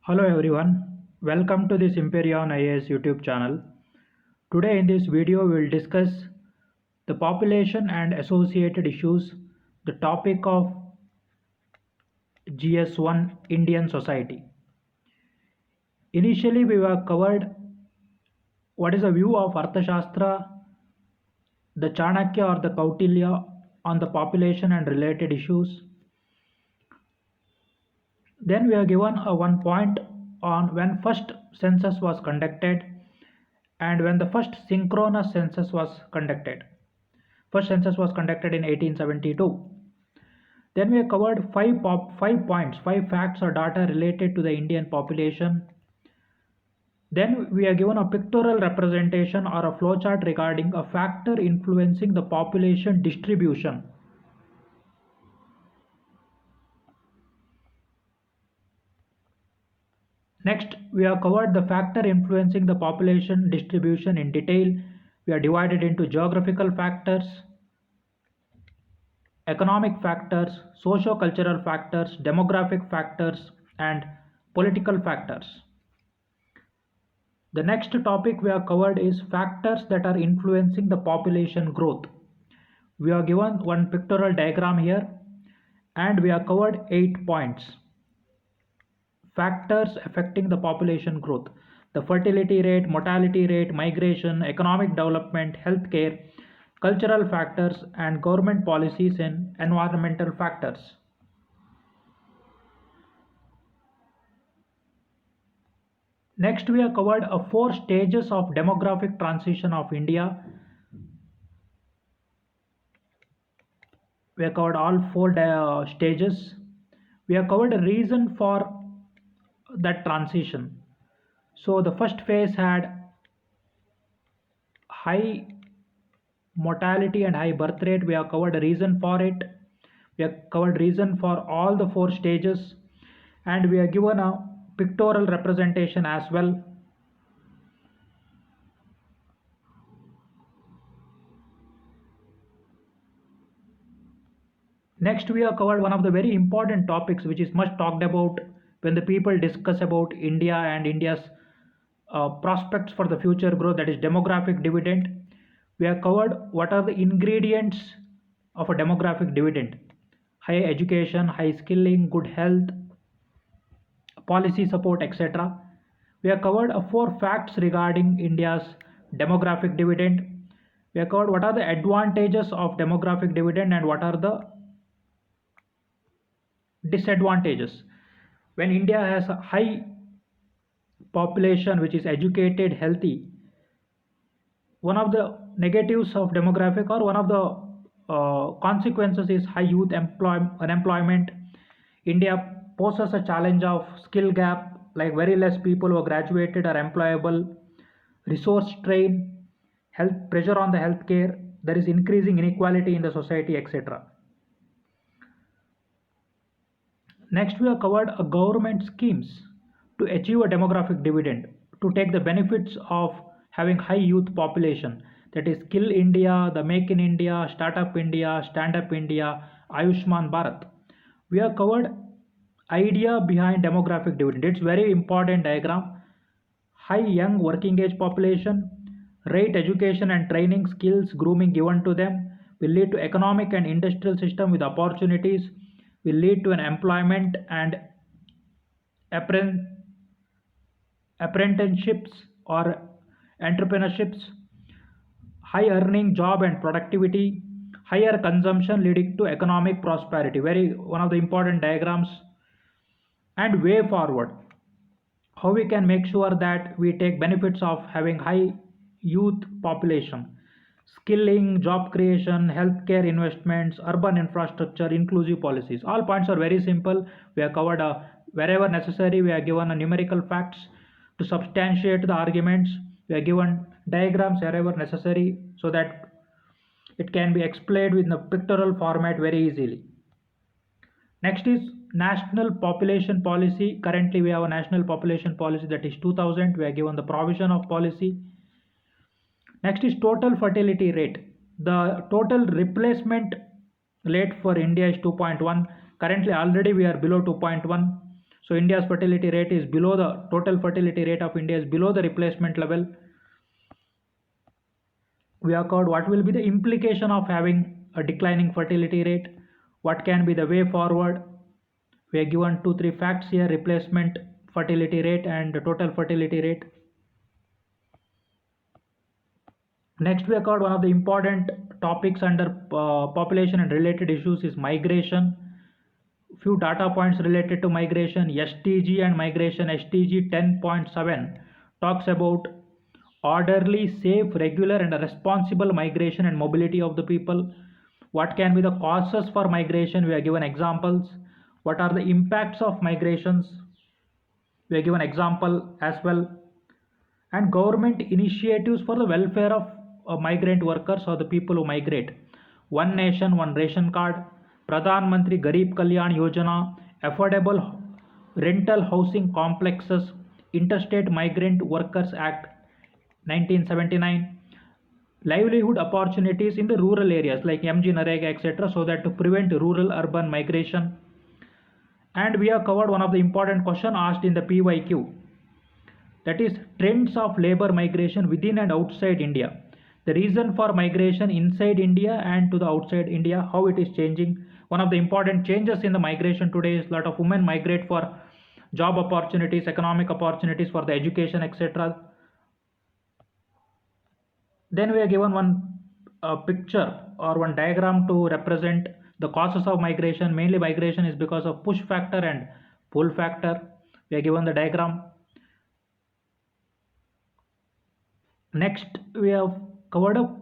Hello everyone, welcome to the Simperion IAS YouTube channel. Today in this video we will discuss the population and associated issues, the topic of GS1 Indian society. Initially we were covered what is the view of Arthashastra, the Chanakya or the Kautilya on the population and related issues. Then we are given a one point on when first census was conducted and when the first synchronous census was conducted. First census was conducted in 1872. Then we have covered five points, five facts or data related to the Indian population. Then we are given a pictorial representation or a flowchart regarding a factor influencing the population distribution. Next, we have covered the factor influencing the population distribution in detail. We are divided into geographical factors, economic factors, socio-cultural factors, demographic factors, and political factors. The next topic we have covered is factors that are influencing the population growth. We are given one pictorial diagram here and we have covered 8 points. Factors affecting the population growth: the fertility rate, mortality rate, migration, economic development, healthcare, cultural factors, and government policies and environmental factors. Next, we have covered 4 stages of demographic transition of India. We have covered all 4 stages. We have covered a reason for that transition. So the first phase had high mortality and high birth rate. We have covered a reason for it. We have covered reason for all the 4 stages, and we are given a pictorial representation as well. Next, we have covered one of the very important topics which is much talked about when the people discuss about India and India's prospects for the future growth, that is demographic dividend. We have covered what are the ingredients of a demographic dividend: high education, high skilling, good health, policy support, etc. We have covered 4 facts regarding India's demographic dividend. We have covered what are the advantages of demographic dividend and what are the disadvantages. When India has a high population which is educated, healthy, one of the negatives of demographic or one of the consequences is high youth unemployment. India poses a challenge of skill gap, like very less people who are graduated are employable, resource strain, health pressure on the healthcare, there is increasing inequality in the society, etc. Next, we have covered a government schemes to achieve a demographic dividend, to take the benefits of having high youth population, that is Skill India, the Make in India, Startup India, Stand Up India, Ayushman Bharat. We have covered idea behind demographic dividend. It's very important diagram. High young working age population, right education and training, skills, grooming given to them will lead to economic and industrial system with opportunities, will lead to an employment and apprenticeships or entrepreneurships, high earning job and productivity, higher consumption leading to economic prosperity. Very one of the important diagrams. And way forward, how we can make sure that we take benefits of having high youth population: skilling, job creation, healthcare investments, urban infrastructure, inclusive policies. All points are very simple. We have covered wherever necessary. We are given numerical facts to substantiate the arguments. We are given diagrams wherever necessary so that it can be explained in the pictorial format very easily. Next is national population policy. Currently, we have a national population policy, that is 2000. We are given the provision of policy. Next is total fertility rate. The total replacement rate for India is 2.1. Currently, already we are below 2.1. So India's fertility rate is below the total fertility rate of India is below the replacement level. We have covered what will be the implication of having a declining fertility rate, what can be the way forward. We are given 2-3 facts here: replacement fertility rate and total fertility rate. Next, we have covered one of the important topics under population and related issues is migration. Few data points related to migration. STG and migration. STG 10.7 talks about orderly, safe, regular and responsible migration and mobility of the people. What can be the causes for migration? We are given examples. What are the impacts of migrations? We are given example as well. And government initiatives for the welfare of migrant workers or the people who migrate. One nation, one ration card, Pradhan Mantri Garib Kalyan Yojana, affordable rental housing complexes, Interstate Migrant Workers Act 1979, livelihood opportunities in the rural areas like MG Narega, etc., so that to prevent rural urban migration. And we have covered one of the important question asked in the PYQ, that is trends of labor migration within and outside India. The reason for migration inside India and to the outside India, how it is changing. One of the important changes in the migration today is a lot of women migrate for job opportunities, economic opportunities, for the education, etc. Then we are given one picture or one diagram to represent the causes of migration. Mainly migration is because of push factor and pull factor. We are given the diagram. Next, we have covered up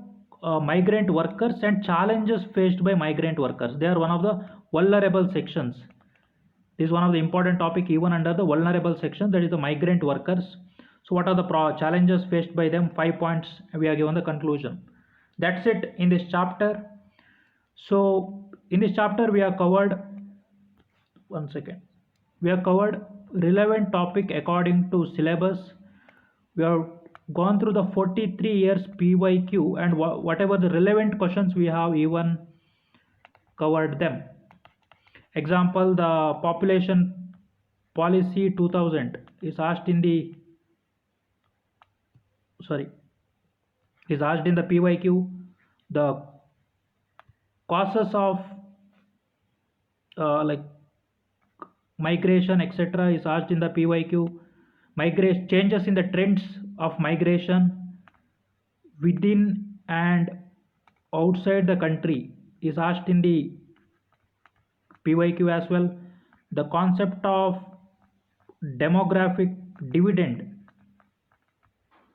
migrant workers and challenges faced by migrant workers. They are one of the vulnerable sections. This is one of the important topic even under the vulnerable section, that is the migrant workers. So what are the challenges faced by them? 5 points we are given the conclusion. That's it in this chapter. So in this chapter we have covered, we have covered relevant topic according to syllabus. We have gone through the 43 years PYQ and whatever the relevant questions we have even covered them. Example, the population policy 2000 is asked in the PYQ. The causes of like migration, etc., is asked in the PYQ. Migration changes in the trends of migration within and outside the country is asked in the PYQ as well. The concept of demographic dividend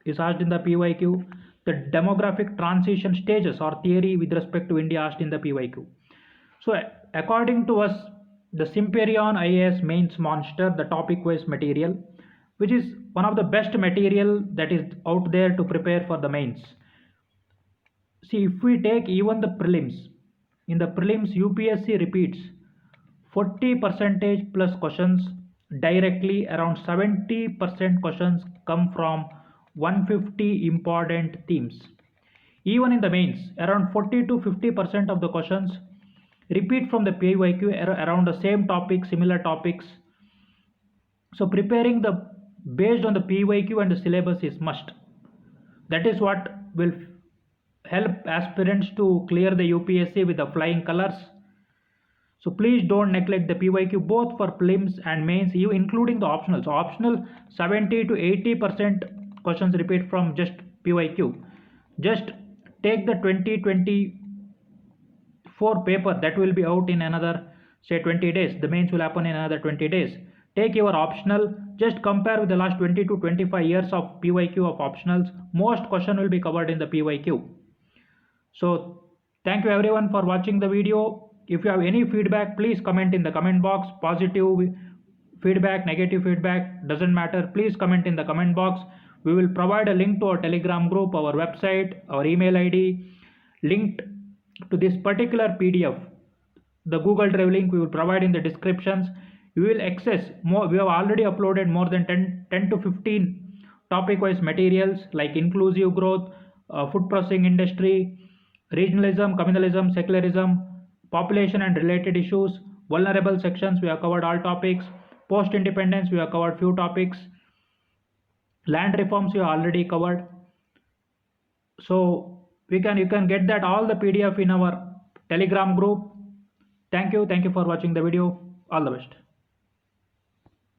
is asked in the PYQ. The demographic transition stages or theory with respect to India asked in the PYQ. So according to us, the Simperion IAS mains monster, the topic wise material, which is one of the best material that is out there to prepare for the mains. See, if we take even the prelims, in the prelims UPSC repeats 40% plus questions directly, around 70% questions come from 150 important themes. Even in the mains, around 40 to 50% of the questions repeat from the PYQ around the same topic, similar topics. So preparing the based on the PYQ and the syllabus is must. That is what will help aspirants to clear the UPSC with the flying colors. So please don't neglect the PYQ both for prelims and mains, including the optional. So optional 70 to 80% questions repeat from just PYQ. Just take the 2024 paper that will be out in another say 20 days. The mains will happen in another 20 days. Take your optional, just compare with the last 20 to 25 years of PYQ of optionals. Most question will be covered in the PYQ. So thank you everyone for watching the video. If you have any feedback, please comment in the comment box. Positive feedback, negative feedback, doesn't matter. Please comment in the comment box. We will provide a link to our Telegram group, our website, our email ID, linked to this particular PDF. The Google Drive link we will provide in the descriptions. You will access more. We have already uploaded more than 10 to 15 topic wise materials like inclusive growth, food processing industry, regionalism, communalism, secularism, population and related issues, vulnerable sections. We have covered all topics. Post independence we have covered few topics. Land reforms we have already covered. So you can get that all the PDF in our Telegram group. Thank you for watching the video. All the best.